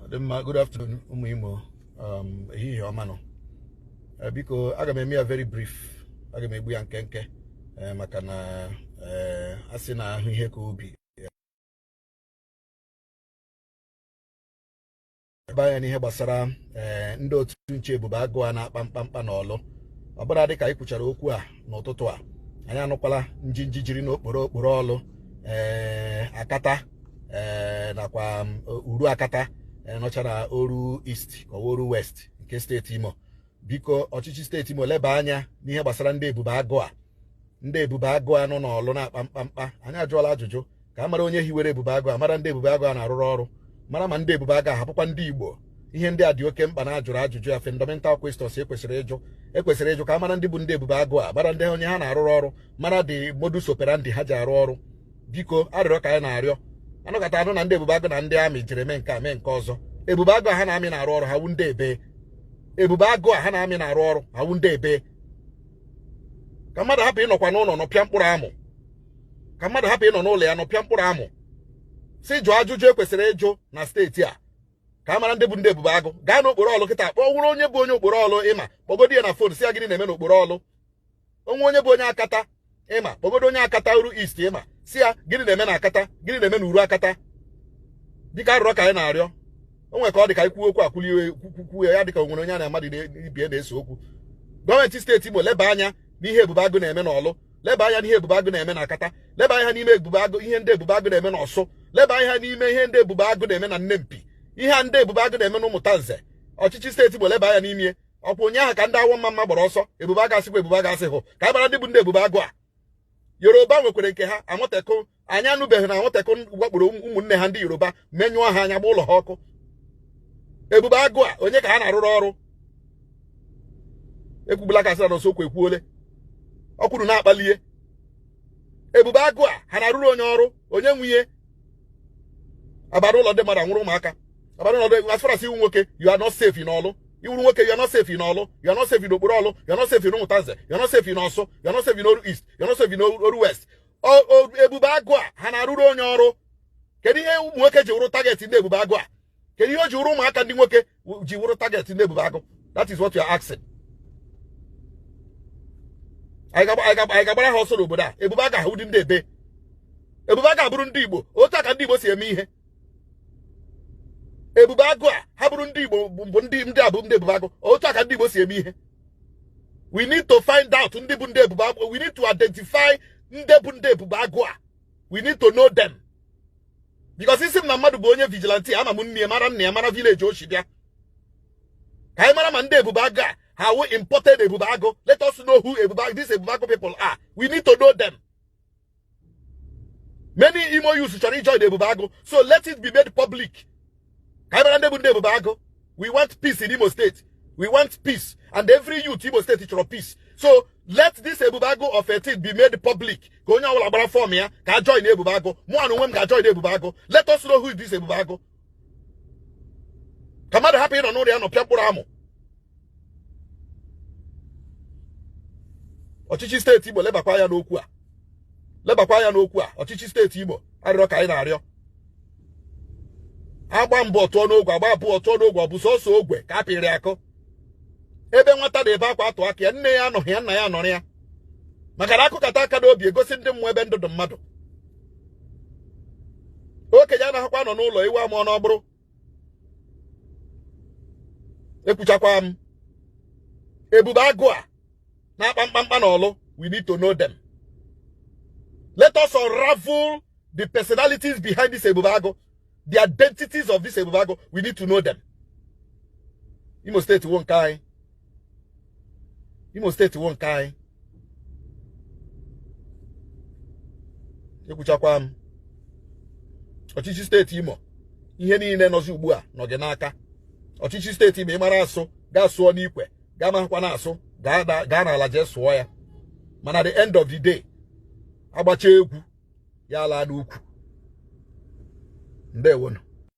Good afternoon, Umuimo. Here, Amano. Because I got me a very brief. I got me a kenke. Makana asina here could be. By any hebasara, ndo tunche bubago na pampa nolo. Abara de kai kuchara okua no totoa. Anya no kwala njinjiri no okporo olu. Akata nakwa uru akata. Nochara Oru East or Oru West nke steeti Imo biko ọchịchị steeti Imo leba anya n'ihe gbasara ndị Ebube Agụa nọ n'ọlụ na kpamkpamkpa anyị ajụọla ajụjụ ka a mara onye hiwere Ebube Agụa mara ndị Ebube Agụa na-arụrụ ọrụ mara ma ndị Ebube Agụa hapụkwa ndị Igbo ihe ndị a dị oke mkpa na ajụrụ ajụjụ ya fundamental questions ekwesịrị ịjụ ka a mara ndị bụ ndị Ebube Agụa mara ndị onye ha na-arụrụ ọrụ mara dị modus operandi ha ji arụ ọrụ biko arịrịọ ka anyị na-arịọ anọkata anụ na ndị Ebube Agụ na ndị amị jere mee nke a mee nke ọzọ Ebube Agụ ha na-amị na-arụ ọrụ ha wu ndị ebe Ebube Agụ ha na-amị na-arụ ọrụ ha wu ndị ebe ka mmadụ hapụ ịnọkwa n'ụlọ nọpịa mkpụrụ amụ ka mmadụ hapụ ịnọ n'ụlọ ya nọpịa mkpụrụ amụ si jụọ ajụjụ ekwesịrị ịjụ na steeti a ka a mara ndị bụ ndị Ebube Agụ gaa n'okporo ọlụ kịta kpọọ wụrụ onye bụ onye okporo ọlụ ịma kpọgodo ya na fon si ya gịnị na-eme n'okporo ọlụ onye bụ onye akata ịma kpọgodo onye akata uru East ịma si ya gịnị na-eme na akata gịnị na-eme na uru akata dịka arụrọ ka anyị na-arịọ o nwere ka ọ dị ka anyị kwuo okwu akwụlie ya dịka onwere onye a na-amadị ibie na-ese okwu gọọmenti steeti Imo leba anya n'ihe Ebube Agụ na-eme n'ọlụ leba anya n'ihe Ebube Agụ na-eme na akata leba anya n'ime Ebube Agụ ihe ndị Ebube Agụ na-eme n'Ọsụ leba anya n'ime ihe ndị Ebube Agụ na-eme na Nnempi ihe ndị Ebube Agụ na-eme n'Ụmụta Nze ọchịchị steeti Imo leba anya n'ime ọkwa onyeahụ ka ndị awọ mma gbara ọsọ Ebube Agụ asịkwa Ebube Agụ asị hụ ka a gbara ndị bụ ndị Ebube Agụ a Yoruba nwekwere nke ha amụtekụ anyị anụbeghị na amụtekụ wakporo ụmụnne ha ndị Yoruba menyụọ ha anya gba ụlọ ha ọkụ Ebube Agụ a onye ka ha na-arụrụ ọrụ ekwubula ka asịra n'osokwu ekwuole ọkwuru na-akpalie Ebube Agụ a ha na-arụrụ onye ọrụ onye nwunye agbara ụlọ ndị mmadụ anwụrụ ụmụaka agbara ụlọ as far as iwu nwoke you are not safe n'ọlụ iwuru nwoke you are not safe n'ọlụ you are not safe n'okporo ọlụ you are not safe n'Ụmụta Nze you are not safe n'Ọsụ you are not safe n'Oru East you are not safe n'Oru West Ebube Agụ a ha na-arụrụ onye ọrụ kedu ihe ụmụ nwoke ji wụrụ target ndị Ebube Agụ a kedu ihe o ji wụrụ ụmụaka ndị nwoke ji wụrụ target ndị Ebube Agụ that is what you are asking anyị ga-agbara ha ọsọ n'obodo a Ebube Agụ ahụ dị ndị ebe Ebube Agụ abụrụ ndị Igbo otu a ka ndị Igbo si eme ihe Ebube Agụ a ha bụrụ ndị Igbo bụ ndị abụ ndị Ebube Agụ otu a ka ndị Igbo si eme ihe we need to find out ndị bụ ndị Ebube Agụ we need to identify ndị bụ ndị Ebube Agụ a we need to know them because isi m na mmadụ bụ onye vigilante ama m nne ya mara nna ya mara village o si bịa ka anyị mara ma ndị Ebube Agụ a ha we imported Ebube Agụ let us know who these Ebube Agụ people are we need to know them many Imo youths chọrọ join Ebube Agụ so let it be made public ka anyị mara ndị bụ ndị Ebube Agụ we want peace in Imo State we want peace and every youth Imo State chọrọ peace so let this Ebube Agụ of 18 be made public ka onye ọbụla gbara fọm ya ka a join Ebube Agụ mụ na onwe m ga-join Ebube Agụ let us know who is this Ebube Agụ ka mmadụ hapụ ịnọ n'ụlọ ya nọ pịa mkpụrụ amụ ọchịchị steeti Imo lebakwa anya n'okwu a ọchịchị steeti Imo arịrịọ ka anyị na-arịọ agba mbọ tụọ n'ogwe agba abụọ tụọ n'ogwe ọ bụ sọsọ ogwe ka a pịrị akụ ebe nwata na-ebe akwa atụ aka ya nne ya anọghị ya nna ya nọrọ ya maka na akụkata aka n'obi egosi ndị mmụọ ebe ndụ dị mmadụ okenye anaghịkwa nọ n'ụlọ iwe amụọ n'ọbụrụ ekwuchakwa m Ebube Agụ a na-akpa mkpamkpa n'ọlụ we need to know them let us unravel the personalities behind this Ebube Agụ the identities of this Ebube Agụ we need to know them Imo State won't kai Imo State won't kai ekwuchakwa m ọchịchị steeti Imo ihe niile nọzi ugbu a nọ gị n'aka ọchịchị steeti Imo ịmara asụ gaa sụọ n'ikwe gaa mahakwa na asụ gaa n'ala jee sụọ ya mana the end of the day agbacha egwu ya ala n'ukwu ndewonu